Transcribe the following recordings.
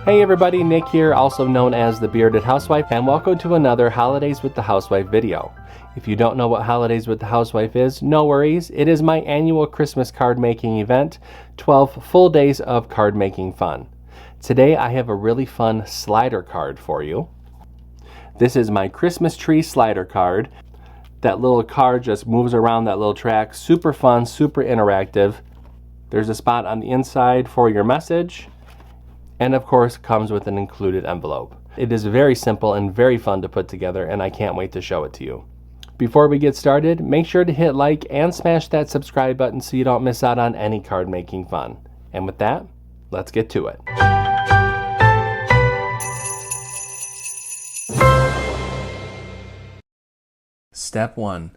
Hey everybody, Nick here, also known as the Bearded Housewife, and welcome to another Holidays with the Housewife video. If you don't know what Holidays with the Housewife is, no worries. It is my annual Christmas card making event, 12 full days of card making fun. Today I have a really fun slider card for you. This is my Christmas tree slider card. That little card just moves around that little track. Super fun, super interactive. There's a spot on the inside for your message. And of course comes with an included envelope. It is very simple and very fun to put together, and I can't wait to show it to you. Before we get started, make sure to hit like and smash that subscribe button so you don't miss out on any card making fun. And with that, let's get to it. Step 1.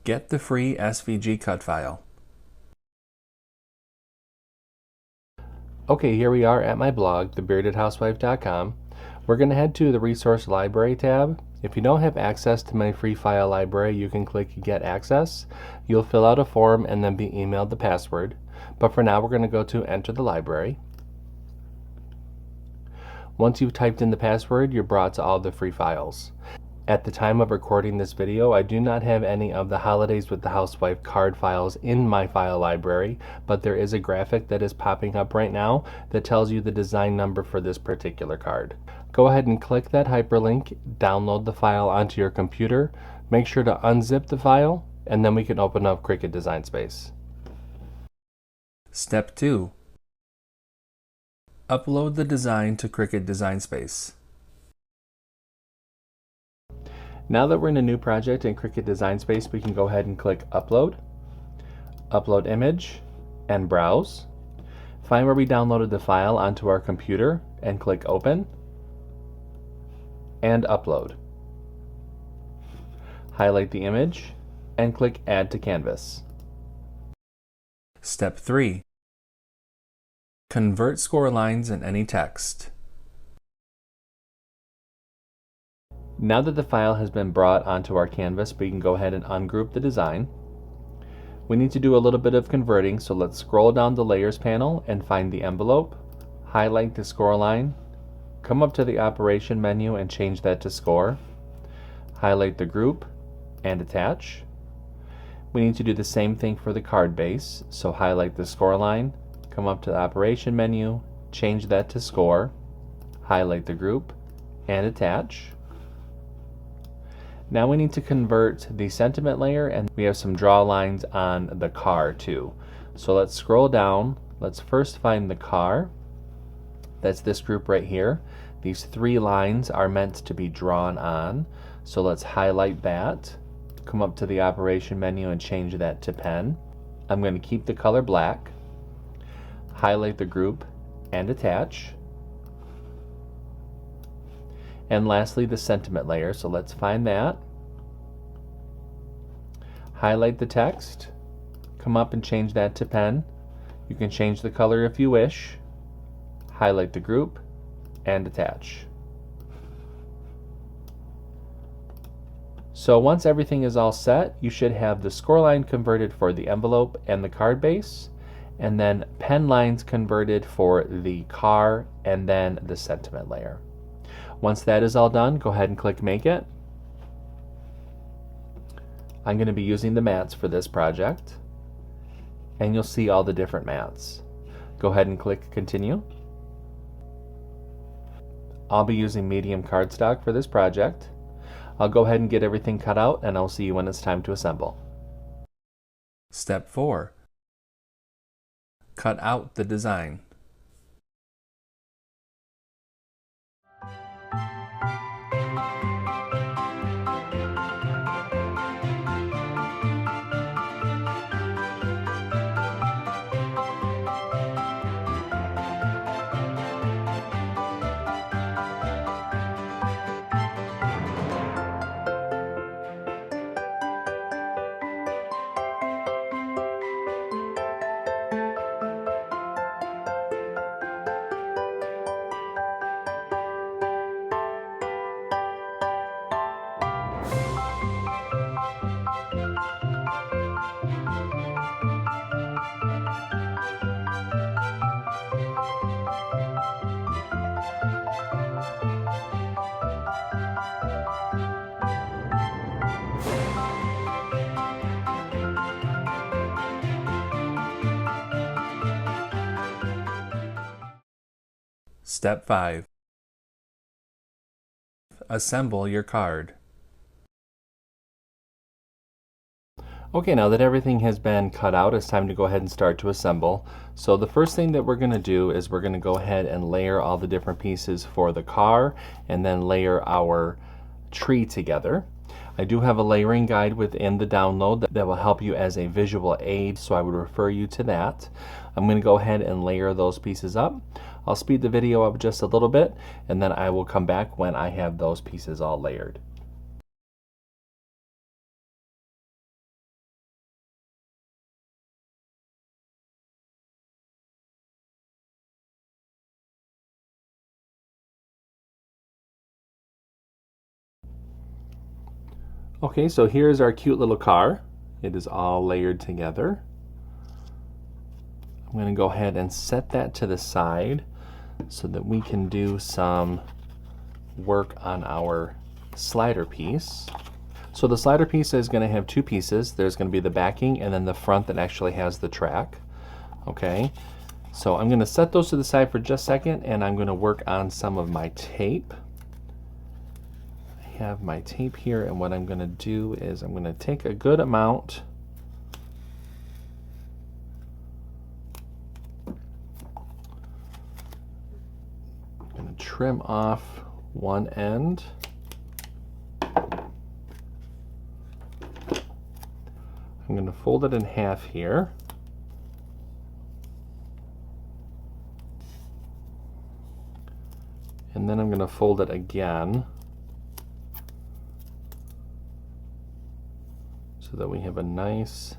Get the free SVG cut file. Okay, here we are at my blog, thebeardedhousewife.com. We're going to head to the Resource Library tab. If you don't have access to my free file library, you can click Get Access. You'll fill out a form and then be emailed the password. But for now, we're going to go to Enter the Library. Once you've typed in the password, you're brought to all the free files. At the time of recording this video, I do not have any of the Holidays with the Housewife card files in my file library, but there is a graphic that is popping up right now that tells you the design number for this particular card. Go ahead and click that hyperlink, download the file onto your computer, make sure to unzip the file, and then we can open up Cricut Design Space. Step 2. Upload the design to Cricut Design Space. Now that we're in a new project in Cricut Design Space, we can go ahead and click Upload, Upload Image, and Browse. Find where we downloaded the file onto our computer and click Open, and Upload. Highlight the image and click Add to Canvas. Step 3. Convert score lines in any text. Now that the file has been brought onto our canvas, we can go ahead and ungroup the design. We need to do a little bit of converting, so let's scroll down the Layers panel and find the envelope, highlight the score line, come up to the Operation menu and change that to Score, highlight the group, and attach. We need to do the same thing for the card base, so highlight the score line, come up to the Operation menu, change that to Score, highlight the group, and attach. Now we need to convert the sentiment layer, and we have some draw lines on the car too. So let's scroll down. Let's first find the car. That's this group right here. These 3 lines are meant to be drawn on. So let's highlight that. Come up to the Operation menu and change that to Pen. I'm going to keep the color black. Highlight the group and attach. And lastly, the sentiment layer, so let's find that. Highlight the text, come up and change that to Pen. You can change the color if you wish. Highlight the group and attach. So once everything is all set, you should have the score line converted for the envelope and the card base, and then pen lines converted for the car and then the sentiment layer. Once that is all done, go ahead and click Make It. I'm going to be using the mats for this project, and you'll see all the different mats. Go ahead and click Continue. I'll be using medium cardstock for this project. I'll go ahead and get everything cut out, and I'll see you when it's time to assemble. Step 4. Cut out the design. Step 5. Assemble your card. Okay, now that everything has been cut out, it's time to go ahead and start to assemble. So the first thing that we're going to do is we're going to go ahead and layer all the different pieces for the car and then layer our tree together. I do have a layering guide within the download that will help you as a visual aid, so I would refer you to that. I'm going to go ahead and layer those pieces up. I'll speed the video up just a little bit, and then I will come back when I have those pieces all layered. Okay, so here's our cute little car. It is all layered together. I'm going to go ahead and set that to the side so that we can do some work on our slider piece. So the slider piece is going to have two pieces. There's going to be the backing and then the front that actually has the track. Okay, so I'm going to set those to the side for just a second, and I'm going to work on some of my tape. I have my tape here, and what I'm going to do is I'm going to take a good amount trim off one end. I'm going to fold it in half here. And then I'm going to fold it again so that we have a nice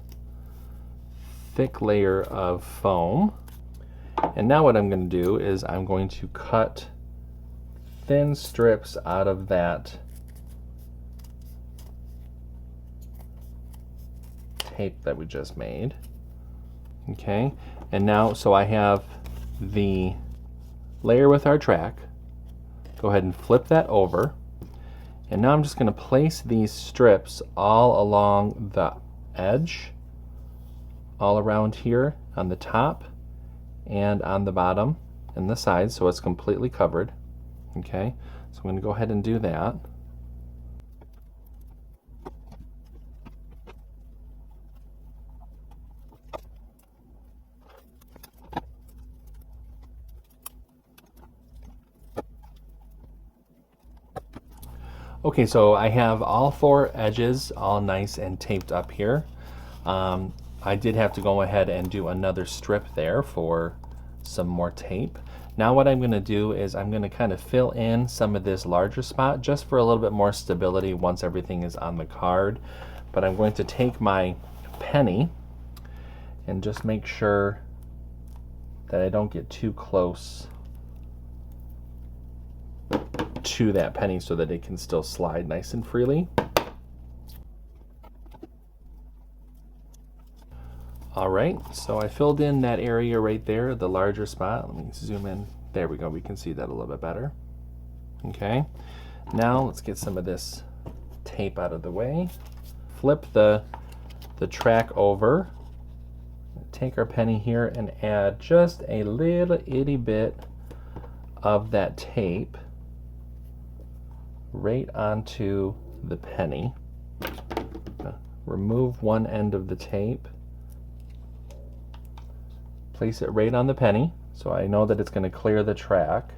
thick layer of foam. And now what I'm going to do is I'm going to cut thin strips out of that tape that we just made. Okay, and now so I have the layer with our track. Go ahead and flip that over, and now I'm just going to place these strips all along the edge, all around here on the top and on the bottom and the sides, so it's completely covered. Okay, so I'm going to go ahead and do that. Okay, so I have all four edges all nice and taped up here. I did have to go ahead and do another strip there for some more tape. Now what I'm going to do is I'm going to kind of fill in some of this larger spot just for a little bit more stability once everything is on the card. But I'm going to take my penny and just make sure that I don't get too close to that penny so that it can still slide nice and freely. Alright, so I filled in that area right there, the larger spot. Let me zoom in. There we go, we can see that a little bit better. Okay, now let's get some of this tape out of the way. Flip the track over. Take our penny here and add just a little itty bit of that tape right onto the penny. Remove one end of the tape. Place it right on the penny so I know that it's going to clear the track.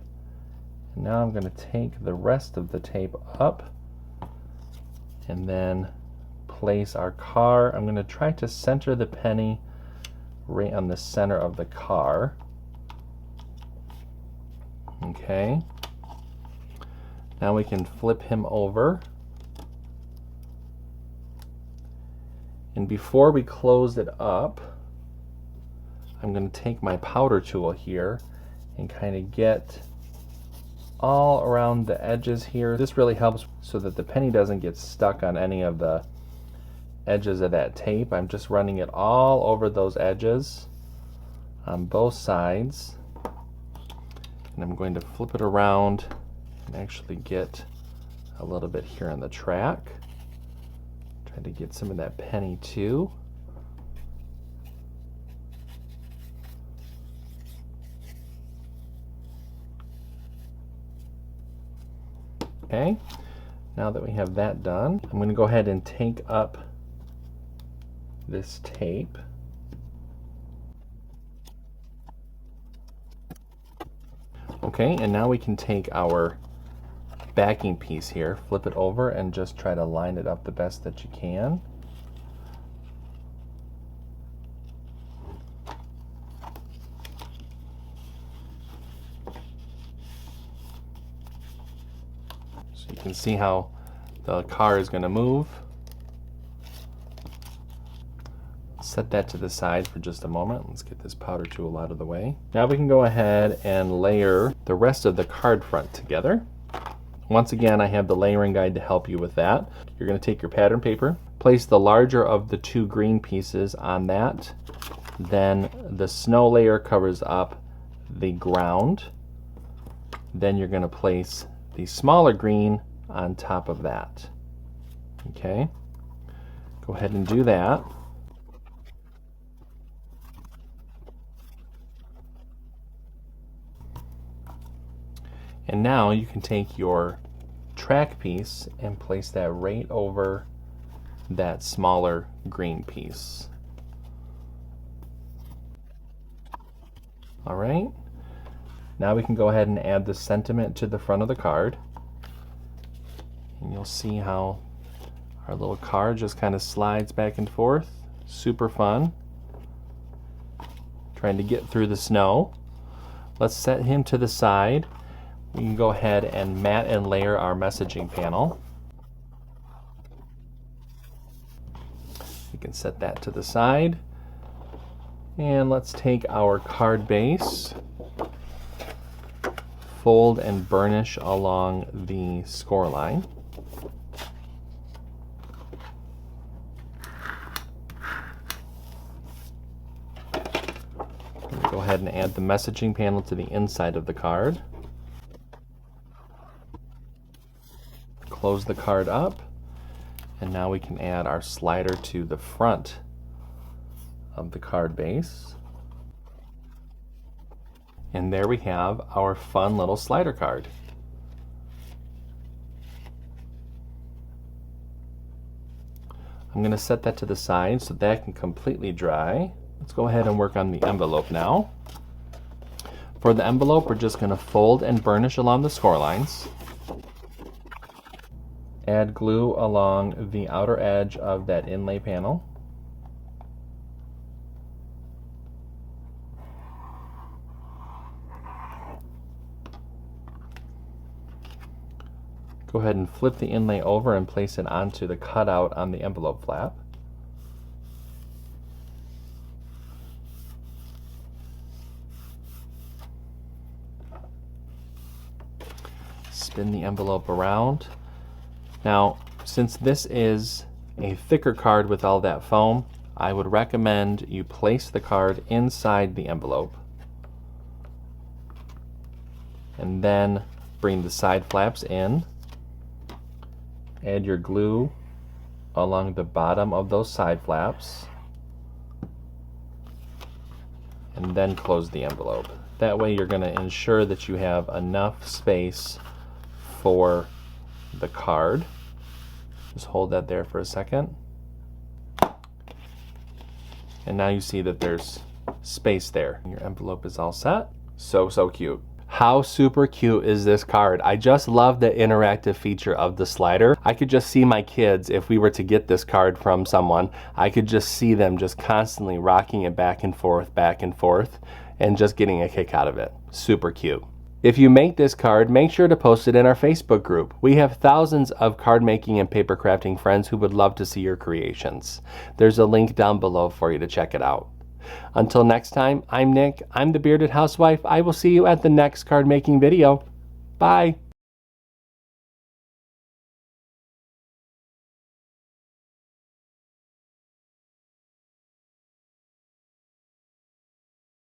And now I'm going to take the rest of the tape up and then place our car. I'm going to try to center the penny right on the center of the car. Okay. Now we can flip him over. And before we close it up, I'm going to take my powder tool here and kind of get all around the edges here. This really helps so that the penny doesn't get stuck on any of the edges of that tape. I'm just running it all over those edges on both sides. And I'm going to flip it around and actually get a little bit here on the track. Try to get some of that penny too. Okay, now that we have that done, I'm going to go ahead and take up this tape. Okay, and now we can take our backing piece here, flip it over, and just try to line it up the best that you can. So you can see how the car is going to move. Set that to the side for just a moment. Let's get this powder tool out of the way. Now we can go ahead and layer the rest of the card front together. Once again, I have the layering guide to help you with that. You're going to take your pattern paper, place the larger of the two green pieces on that. Then the snow layer covers up the ground. Then you're going to place the smaller green on top of that. Okay, go ahead and do that. And now you can take your track piece and place that right over that smaller green piece. All right, now we can go ahead and add the sentiment to the front of the card. And you'll see how our little card just kind of slides back and forth. Super fun. Trying to get through the snow. Let's set him to the side. We can go ahead and mat and layer our messaging panel. You can set that to the side. And let's take our card base, fold and burnish along the score line. Go ahead and add the messaging panel to the inside of the card. Close the card up, and now we can add our slider to the front of the card base. And there we have our fun little slider card. I'm going to set that to the side so that can completely dry. Let's go ahead and work on the envelope now. For the envelope, we're just going to fold and burnish along the score lines. Add glue along the outer edge of that inlay panel. Go ahead and flip the inlay over and place it onto the cutout on the envelope flap. Spin the envelope around. Now, since this is a thicker card with all that foam, I would recommend you place the card inside the envelope and then bring the side flaps in. Add your glue along the bottom of those side flaps and then close the envelope. That way you're going to ensure that you have enough space for the card. Just hold that there for a second. And now you see that there's space there. Your envelope is all set. So cute. How super cute is this card? I just love the interactive feature of the slider. I could just see my kids, if we were to get this card from someone, I could just see them just constantly rocking it back and forth, and just getting a kick out of it. Super cute. If you make this card, make sure to post it in our Facebook group. We have thousands of card making and paper crafting friends who would love to see your creations. There's a link down below for you to check it out. Until next time, I'm Nick. I'm the Bearded Housewife. I will see you at the next card making video. Bye.